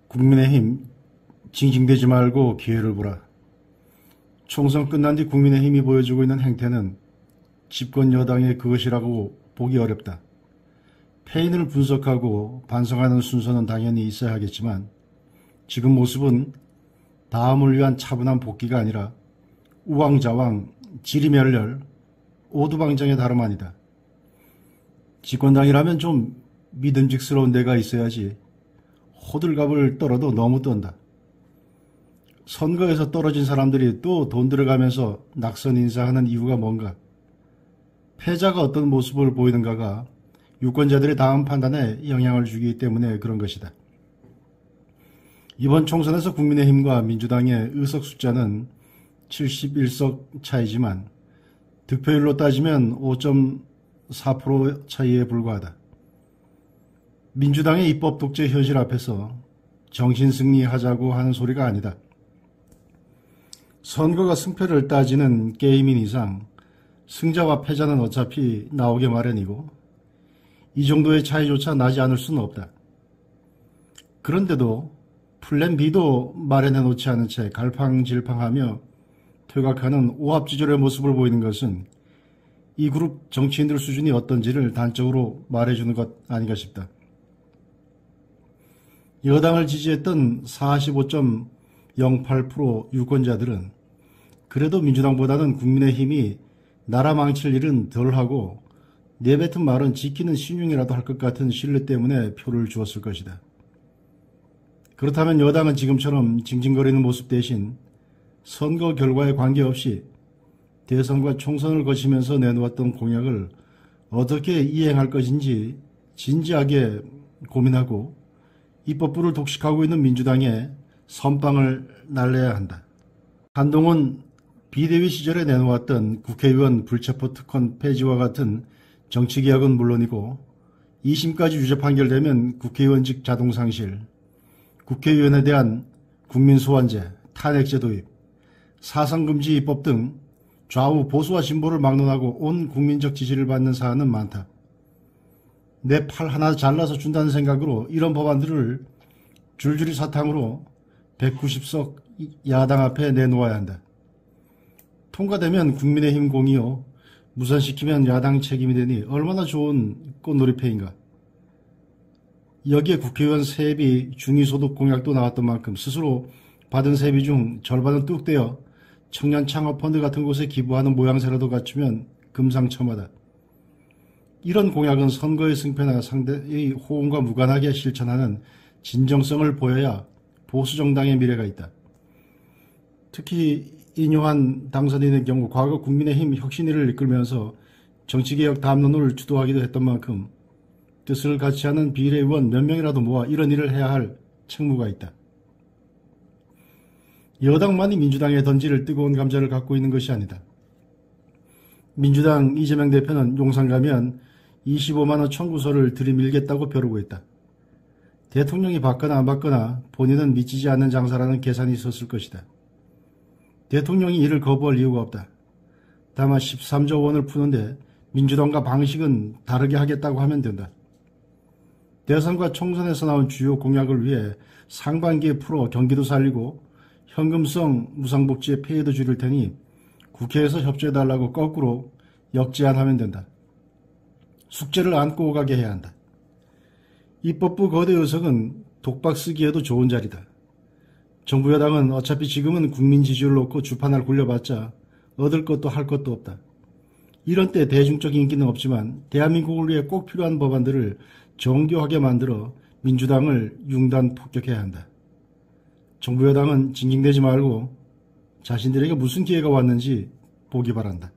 국민의힘 징징대지 말고 기회를 보라. 총선 끝난 뒤 국민의힘이 보여주고 있는 행태는 집권 여당의 그것이라고 보기 어렵다. 패인을 분석하고 반성하는 순서는 당연히 있어야 하겠지만 지금 모습은 다음을 위한 차분한 복귀가 아니라 우왕좌왕 지리멸렬 오두방정의 다름 아니다. 집권당이라면 좀 믿음직스러운 데가 있어야지 호들갑을 떨어도 너무 떤다. 선거에서 떨어진 사람들이 또 돈 들어가면서 낙선 인사하는 이유가 뭔가? 패자가 어떤 모습을 보이는가가 유권자들의 다음 판단에 영향을 주기 때문에 그런 것이다. 이번 총선에서 국민의힘과 민주당의 의석 숫자는 71석 차이지만 득표율로 따지면 5.4% 차이에 불과하다. 민주당의 입법 독재 현실 앞에서 정신승리하자고 하는 소리가 아니다. 선거가 승패를 따지는 게임인 이상 승자와 패자는 어차피 나오게 마련이고 이 정도의 차이조차 나지 않을 수는 없다. 그런데도 플랜 B도 마련해 놓지 않은 채 갈팡질팡하며 퇴각하는 오합지졸의 모습을 보이는 것은 이 그룹 정치인들 수준이 어떤지를 단적으로 말해주는 것 아닌가 싶다. 여당을 지지했던 45.08% 유권자들은 그래도 민주당보다는 국민의힘이 나라 망칠 일은 덜하고 내뱉은 말은 지키는 신용이라도 할 것 같은 신뢰 때문에 표를 주었을 것이다. 그렇다면 여당은 지금처럼 징징거리는 모습 대신 선거 결과에 관계없이 대선과 총선을 거치면서 내놓았던 공약을 어떻게 이행할 것인지 진지하게 고민하고 입법부를 독식하고 있는 민주당에 선빵을 날려야 한다. 한동훈 비대위 시절에 내놓았던 국회의원 불체포 특권 폐지와 같은 정치개혁은 물론이고 2심까지 유죄 판결되면 국회의원직 자동상실, 국회의원에 대한 국민소환제, 탄핵제 도입, 사상금지 입법 등 좌우 보수와 진보를 막론하고 온 국민적 지지를 받는 사안은 많다. 내 팔 하나 잘라서 준다는 생각으로 이런 법안들을 줄줄이 사탕으로 190석 야당 앞에 내놓아야 한다. 통과되면 국민의힘 공이요, 무산시키면 야당 책임이 되니 얼마나 좋은 꽃놀이패인가. 여기에 국회의원 세비 중위소득 공약도 나왔던 만큼 스스로 받은 세비 중 절반은 뚝 떼어 청년 창업펀드 같은 곳에 기부하는 모양새라도 갖추면 금상첨화다. 이런 공약은 선거의 승패나 상대의 호응과 무관하게 실천하는 진정성을 보여야 보수정당의 미래가 있다. 특히 인요한 당선인의 경우 과거 국민의힘 혁신위를 이끌면서 정치개혁 담론을 주도하기도 했던 만큼 뜻을 같이 하는 비례의원 몇 명이라도 모아 이런 일을 해야 할 책무가 있다. 여당만이 민주당에 던질 뜨거운 감자를 갖고 있는 것이 아니다. 민주당 이재명 대표는 용산 가면 25만원 청구서를 들이밀겠다고 벼르고 있다. 대통령이 받거나 안 받거나 본인은 미치지 않는 장사라는 계산이 있었을 것이다. 대통령이 이를 거부할 이유가 없다. 다만 13조 원을 푸는데 민주당과 방식은 다르게 하겠다고 하면 된다. 대선과 총선에서 나온 주요 공약을 위해 상반기에 풀어 경기도 살리고 현금성 무상복지의 폐해도 줄일 테니 국회에서 협조해달라고 거꾸로 역제안하면 된다. 숙제를 안고 가게 해야 한다. 입법부 거대 의석은 독박 쓰기에도 좋은 자리다. 정부 여당은 어차피 지금은 국민 지지율 놓고 주판을 굴려봤자 얻을 것도 할 것도 없다. 이런 때 대중적 인기는 없지만 대한민국을 위해 꼭 필요한 법안들을 정교하게 만들어 민주당을 융단 폭격해야 한다. 정부 여당은 징징대지 말고 자신들에게 무슨 기회가 왔는지 보기 바란다.